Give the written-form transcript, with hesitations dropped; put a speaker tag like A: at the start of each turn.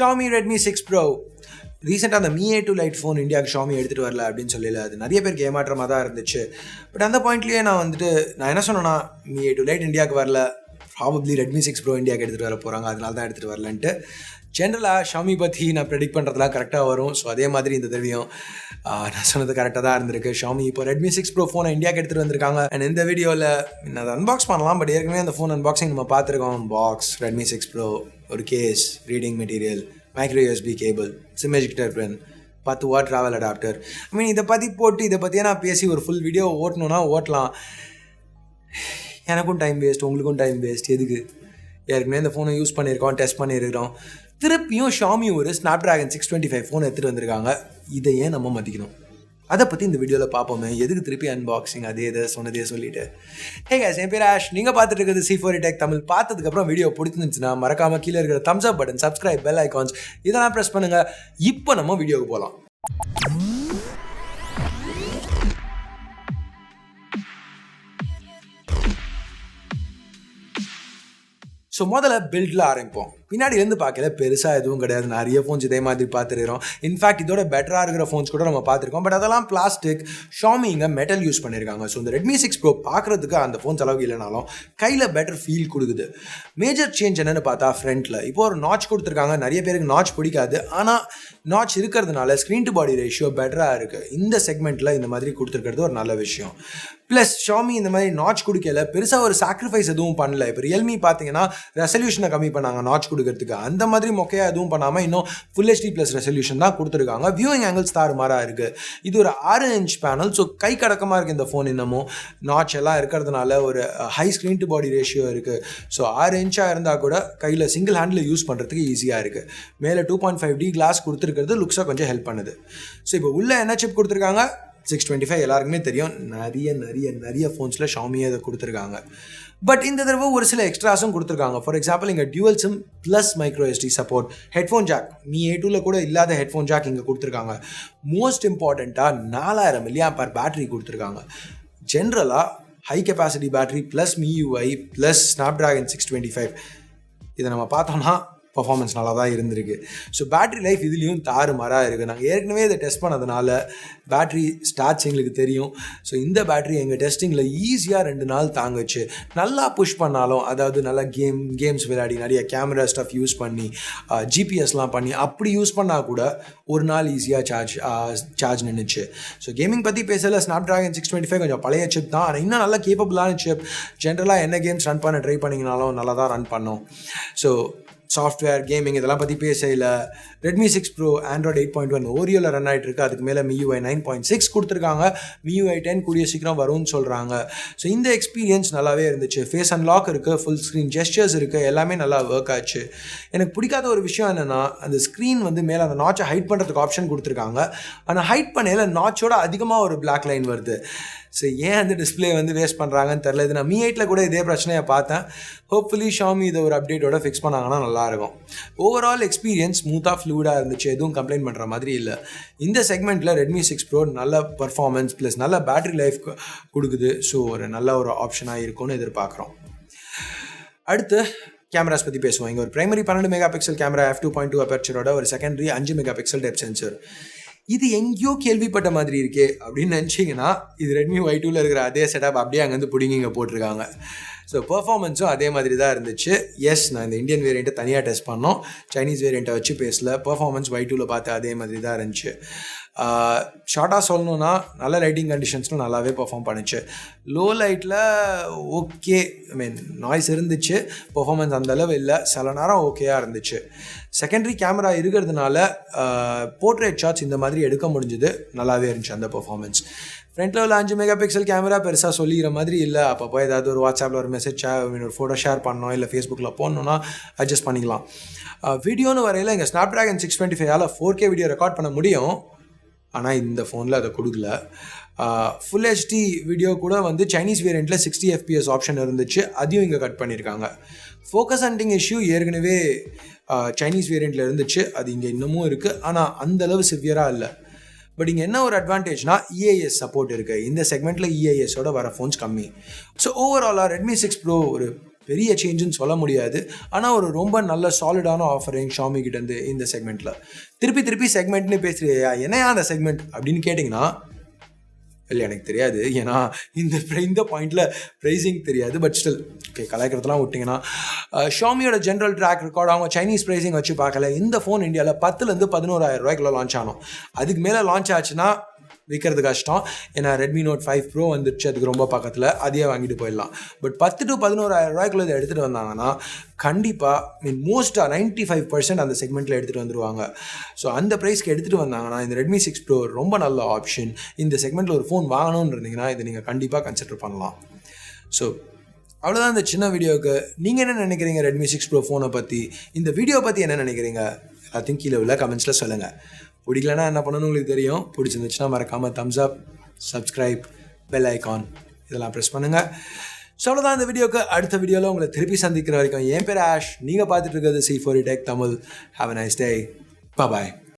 A: Xiaomi Redmi 6 Pro. ரீசெண்டாக அந்த Mi A2 Lite phone இந்தியாவுக்கு Xiaomi எடுத்துகிட்டு வரல அப்படின்னு சொல்லல. அது நிறைய பேருக்கு ஏமாற்றமாக தான் இருந்துச்சு. பட் அந்த பாயிண்ட்லேயே நான் என்ன சொன்னேன்னா, Mi A2 Lite இந்தியாவுக்கு வரல, ப்ராபப்ளி Redmi 6 Pro இந்தியாவுக்கு எடுத்துகிட்டு வர போகிறாங்க, அதனால தான் எடுத்துகிட்டு வரலன்ட்டு. ஜென்ரலாக Xiaomi பற்றி நான் ப்ரெடிக்ட் பண்ணுறதுலாம் கரெக்டாக வரும். ஸோ அதே மாதிரி இந்த தடவையும் நான் சொன்னது கரெக்டாக தான் இருந்திருக்கு. Xiaomi இப்போ Redmi 6 Pro ஃபோனை இந்தியாவுக்கு எடுத்துகிட்டு வந்திருக்காங்க. அண்ட் இந்த வீடியோவில் அதை அன்பாக்ஸ் பண்ணலாம். பட் ஏற்கனவே அந்த ஃபோன் அன்பாக்சிங் நம்ம பார்த்துருக்கோம். பாக்ஸ், Redmi 6 Pro, ஒரு case, reading material, micro USB cable, SIM ejector pin, 10 watt travel adapter. இதை பற்றி போட்டு இதை பற்றியே நான் பேசி ஒரு ஃபுல் வீடியோ ஓட்டணுன்னா ஓட்டலாம். எனக்கும் டைம் வேஸ்ட், உங்களுக்கும் டைம் வேஸ்ட். எதுக்கு? ஏற்கனவே இந்த ஃபோனை யூஸ் பண்ணியிருக்கோம், டெஸ்ட் பண்ணியிருக்கிறோம். திருப்பியும் Xiaomi ஒரு Snapdragon 625 ஃபோன் எடுத்துகிட்டு வந்திருக்காங்க. இதை ஏன் நம்ம மதிக்கணும்? அதை பற்றி இந்த வீடியோவில் பார்ப்போமே. எதுக்கு திருப்பி அன்பாக்சிங் அதே இதை சொன்னதே சொல்லிவிட்டு. ஹே கைஸ், என் பேர் ஆஷ். நீங்கள் பார்த்துட்டு இருக்கிறது C4 Tech தமிழ். பார்த்ததுக்கப்புறம் வீடியோ பிடிச்சிருந்துச்சுன்னா மறக்காமல் கீழே இருக்கிற தம்ஸ் அப் பட்டன், சப்ஸ்கிரைப், பெல் ஐகான்ஸ் இதெல்லாம் ப்ரெஸ் பண்ணுங்கள். இப்போ நம்ம வீடியோவுக்கு போகலாம். ஸோ முதல்ல பில்டில் ஆரம்பிப்போம். பின்னாடிலேருந்து பார்க்கல பெருசாக எதுவும் கிடையாது. நிறைய ஃபோன்ஸ் இதே மாதிரி பார்த்துருக்கிறோம். இன்ஃபேக்ட் இதோட பெட்டராக இருக்கிற ஃபோன்ஸ் கூட நம்ம பார்த்துருக்கோம். பட் அதெல்லாம் பிளாஸ்டிக். Xiaomi இங்கே மெட்டல் யூஸ் பண்ணியிருக்காங்க. ஸோ இந்த Redmi 6 Pro பார்க்குறதுக்கு அந்த ஃபோன்ஸ் அளவுக்கு இல்லைனாலும் கையில் பெட்டர் ஃபீல் கொடுக்குது. மேஜர் சேஞ்ச் என்னென்னு பார்த்தா ஃப்ரண்ட்டில் இப்போ ஒரு நாட்ச் கொடுத்துருக்காங்க. நிறைய பேருக்கு நாட்ச் பிடிக்காது. ஆனால் நாட்ச் இருக்கிறதுனால ஸ்க்ரீன் டு பாடி ரேஷியோ பெட்டராக இருக்குது. இந்த செக்மெண்ட்டில் இந்த மாதிரி கொடுத்துருக்கிறது ஒரு நல்ல விஷயம். ப்ளஸ் Xiaomi இந்த மாதிரி நாட்ச் கொடுக்கல, பெருசாக ஒரு சாக்ரிஃபைஸ் எதுவும் பண்ணல. இப்போ Realme பார்த்தீங்கன்னா ரெசல்யூஷனை கம்மி பண்ணாங்க நாட்ச் கொடுக்கறதுக்கு. அந்த மாதிரி மொக்கையாக எதுவும் பண்ணாமல் இன்னும் ஃபுல் HD ப்ளஸ் ரெசல்யூஷன் தான் கொடுத்துருக்காங்க. வியூவிங் ஆங்கிள்ஸ் தாறுமாறாக இருக்குது. இது ஒரு 6 இன்ச் பேனல். ஸோ கை கடக்கமாக இருக்குது இந்த ஃபோன். இன்னமும் நாட்ச் எல்லாம் இருக்கிறதுனால ஒரு high screen to body ratio இருக்குது. ஸோ 6 இன்ச்சாக இருந்தால் கூட கையில் சிங்கிள் ஹேண்டில் யூஸ் பண்ணுறதுக்கு ஈஸியாக இருக்குது. மேலே 2.5D கிளாஸ் கொடுத்துருக்கிறது லுக்ஸாக கொஞ்சம் ஹெல்ப் பண்ணுது. ஸோ இப்போ உள்ள என்ன சிப் கொடுத்துருக்காங்க? 625 எல்லாருக்குமே தெரியும். நிறைய ஃபோன்ஸில் Xiaomi அதை கொடுத்துருக்காங்க. பட் இந்த தடவை ஒரு சில எக்ஸ்ட்ராஸும் கொடுத்துருக்காங்க. ஃபார் எக்ஸாம்பிள் இங்கே dual SIM plus micro SD support, headphone jack, Mi A2ல கூட இல்லாத ஹெட்ஃபோன் ஜாக் இங்கே கொடுத்துருக்காங்க. மோஸ்ட் இம்பார்ட்டண்ட்டாக 4000 mAh பேட்டரி கொடுத்துருக்காங்க. ஜென்ரலாக high capacity battery plus MIUI plus Snapdragon 625 இதை நம்ம பார்த்தோம்னா பர்ஃபார்மன்ஸ் நல்லா தான் இருந்திருக்கு. ஸோ பேட்ரி லைஃப் இதுலேயும் தாறுமாறாக இருக்குது. நாங்கள் ஏற்கனவே இதை டெஸ்ட் பண்ணதுனால பேட்ரி ஸ்டாட்ச் எங்களுக்கு தெரியும். ஸோ இந்த பேட்ரி எங்கள் டெஸ்டிங்கில் ஈஸியாக 2 நாள் தாங்குச்சு. நல்லா புஷ் பண்ணாலும், அதாவது நல்லா கேம்ஸ் விளையாடி நிறைய கேமரா ஸ்டஃப் யூஸ் பண்ணி ஜிபிஎஸ்லாம் பண்ணி அப்படி யூஸ் பண்ணால் கூட ஒரு நாள் ஈஸியாக சார்ஜ் நின்றுச்சு. ஸோ கேமிங் பற்றி பேசல, Snapdragon 625 கொஞ்சம் பழைய சிப் தான். ஆனால் இன்னும் நல்லா கேப்பபிளான சிப். ஜென்ரலாக என்ன கேம்ஸ் ரன் பண்ண ட்ரை பண்ணிங்கனாலும் நல்லா தான் ரன் பண்ணோம். ஸோ சாஃப்ட்வேர், கேமிங் இதெல்லாம் பற்றி பேசல. Redmi 6 Pro Android 8.1 ஓரியோவில் ரன் ஆகிட்டு இருக்கு. அதுக்கு மேலே MIUI 9.6 கொடுத்துருக்காங்க. MIUI 10 கூடிய சீக்கிரம் வரும்னு சொல்கிறாங்க. ஸோ இந்த எக்ஸ்பீரியன்ஸ் நல்லாவே இருந்துச்சு. ஃபேஸ் அன்லாக் இருக்குது, ஃபுல் ஸ்க்ரீன் ஜெஸ்டர்ஸ் இருக்குது, எல்லாமே நல்லா ஒர்க் ஆச்சு. எனக்கு பிடிக்காத ஒரு விஷயம் என்னென்னா, அந்த ஸ்க்ரீன் மேலே அந்த நாட்சை ஹைட் பண்ணுறதுக்கு ஆப்ஷன் கொடுத்துருக்காங்க. ஆனால் ஹைட் பண்ணையில் நாட்சோட அதிகமாக ஒரு பிளாக் லைன் வருது. ஸோ ஏன் அந்த டிஸ்பிளே வேஸ்ட் பண்ணுறாங்கன்னு தெரில. இது நான் Mi 8ல கூட இதே பிரச்சனையை பார்த்தேன். ஹோப்ஃபுல்லி Xiaomi இதை ஒரு அப்டேட்டோட ஃபிக்ஸ் பண்ணாங்கன்னா நல்லாயிருக்கும். ஓவரால் எக்ஸ்பீரியன்ஸ் ஸ்மூத்தாக ஃப்ளூடாக இருந்துச்சு. எதுவும் கம்ப்ளைண்ட் பண்ணுற மாதிரி இல்லை. இந்த செக்மெண்ட்டில் Redmi 6 Pro நல்ல பர்ஃபார்மன்ஸ் ப்ளஸ் நல்ல பேட்டரி லைஃப் கொடுக்குது. ஸோ ஒரு நல்ல ஒரு ஆப்ஷனாக இருக்கும்னு எதிர்பார்க்குறோம். அடுத்து கேமராஸ் பற்றி பேசுவோம். இங்கே ஒரு பிரைமரி 12 மெகாபிக்சல் கேமரா, f2.2 அபர்ச்சரோட ஒரு செகண்டரி 5 மெகாபிக்சல் டெப்த் சென்சர். இது எங்கேயோ கேள்விப்பட்ட மாதிரி இருக்கே அப்படின்னு நினச்சிங்கன்னா, இது Redmi Y2ல இருக்கிற அதே செட்டப் அப்படியே அங்கேருந்து பிடிங்கி இங்கே போட்டிருக்காங்க. ஸோ பர்ஃபார்மன்ஸும் அதே மாதிரி தான் இருந்துச்சு. எஸ், நான் இந்த இந்தியன் வேரியண்ட்டை தனியாக டெஸ்ட் பண்ணோம். சைனீஸ் வேரியண்ட்டை வச்சு பேசல. பர்ஃபார்மன்ஸ் Y2ல பார்த்து அதே மாதிரி தான் இருந்துச்சு. ஷார்ட்டாக சொல்லணுன்னா நல்ல லைட்டிங் கண்டிஷன்ஸில் நல்லாவே பர்ஃபார்ம் பண்ணிச்சு. லோ லைட்டில் ஓகே, நாய்ஸ் இருந்துச்சு. பர்ஃபார்மன்ஸ் அந்தளவு இல்லை. சில நேரம் ஓகேயாக இருந்துச்சு. செகண்டரி கேமரா இருக்கிறதுனால போர்ட்ரேட் ஷாட்ஸ் இந்த மாதிரி எடுக்க முடிஞ்சுது. நல்லாவே இருந்துச்சு அந்த பர்ஃபார்மன்ஸ். ஃப்ரண்ட்டில் உள்ள 5 மெகாபிக்சல் கேமரா பெருசாக சொல்லிக்கிற மாதிரி இல்லை. அப்பப்போ ஏதாவது ஒரு வாட்ஸ்அப்பில் ஒரு மெசேஜ் ஒரு ஃபோட்டோ ஷேர் பண்ணோம், இல்லை ஃபேஸ்புக்கில் போடணுன்னா அட்ஜஸ்ட் பண்ணிக்கலாம். வீடியோன்னு வரையில் இங்கே Snapdragon 625 4K வீடியோ ரெக்கார்ட் பண்ண முடியும். ஆனால் இந்த ஃபோனில் அதை கொடுக்கல. ஃபுல் HD வீடியோ கூட சைனீஸ் வேரியண்ட்டில் 60 FPS ஆப்ஷன் இருந்துச்சு. அதையும் இங்கே கட் பண்ணியிருக்காங்க. ஃபோக்கஸ் ஹண்டிங் இஷ்யூ ஏற்கனவே சைனீஸ் வேரியண்ட்டில் இருந்துச்சு. அது இங்கே இன்னமும் இருக்குது. ஆனால் அந்தளவு சிவியராக இல்லை. பட் இங்கே என்ன ஒரு அட்வான்டேஜ்னா EIS சப்போர்ட் இருக்குது. இந்த செக்மெண்ட்டில் EISோட வர ஃபோன்ஸ் கம்மி. ஸோ ஓவராலாக Redmi 6 Pro ஒரு பெரிய சேஞ்சுன்னு சொல்ல முடியாது. ஆனால் ஒரு ரொம்ப நல்ல சாலிடான ஆஃபரிங் ஷாமி கிட்டேருந்து இந்த செக்மெண்ட்டில். திருப்பி செக்மெண்ட்னு பேசுறியா, என்னையா அந்த செக்மெண்ட் அப்படின்னு கேட்டிங்கன்னா, இல்லை எனக்கு தெரியாது. ஏன்னா இந்த பாயிண்டில் ப்ரைஸிங் தெரியாது. பட் ஸ்டில் ஓகே, கலாய்க்கிறதுலாம் விட்டிங்கன்னா ஷாமியோட ஜென்ரல் ட்ராக் ரெக்கார்ட் அவங்க சைனீஸ் ப்ரைஸிங் வச்சு பார்க்கல. இந்த ஃபோன் இந்தியாவில் 10,000 to 11,000 லான்ச் ஆனோம். அதுக்கு மேலே லான்ச் ஆச்சுன்னா விற்கிறது கஷ்டம். ஏன்னா ரெட்மி நோட் 5 ப்ரோ வந்துடுச்சு, அதுக்கு ரொம்ப பக்கத்தில், அதையே வாங்கிட்டு போயிடலாம். பட் 10,000 to 11,000 இதை எடுத்துகிட்டு வந்தாங்கன்னா கண்டிப்பாக மோஸ்ட்டாக 95% அந்த செக்மெண்ட்டில் எடுத்துகிட்டு வந்துடுவாங்க. ஸோ அந்த ப்ரைஸ்க்கு எடுத்துகிட்டு வந்தாங்கன்னா இந்த ரெட்மி 6 ப்ரோ ரொம்ப நல்ல ஆப்ஷன். இந்த செக்மெண்ட்டில் ஒரு ஃபோன் வாங்கணும்னு இருந்தீங்கன்னா இதை நீங்கள் கண்டிப்பாக கன்சிடர் பண்ணலாம். ஸோ அவ்வளோதான் இந்த சின்ன வீடியோவுக்கு. நீங்கள் என்ன நினைக்கிறீங்க ரெட்மி 6 ப்ரோ ஃபோனை பற்றி, இந்த வீடியோ பற்றி என்ன நினைக்கிறீங்க எல்லாத்தையும் கீழே உள்ள கமெண்ட்ஸில் சொல்லுங்கள். பிடிக்கலன்னா என்ன பண்ணணும்னு உங்களுக்கு தெரியும். பிடிச்சிருந்துச்சுன்னா மறக்காமல் தம்ஸ் அப், சப்ஸ்கிரைப், பெல் ஐக்கான் இதெல்லாம் ப்ரெஸ் பண்ணுங்கள். ஸோ அவ்வளோதான் இந்த வீடியோக்கு. அடுத்த வீடியோவில் உங்களை திருப்பி சந்திக்கிற வரைக்கும் என் பேர் ஆஷ், நீங்கள் பார்த்துட்டு இருக்கிறது C4E Tech Tamil. Have a nice day. Bye.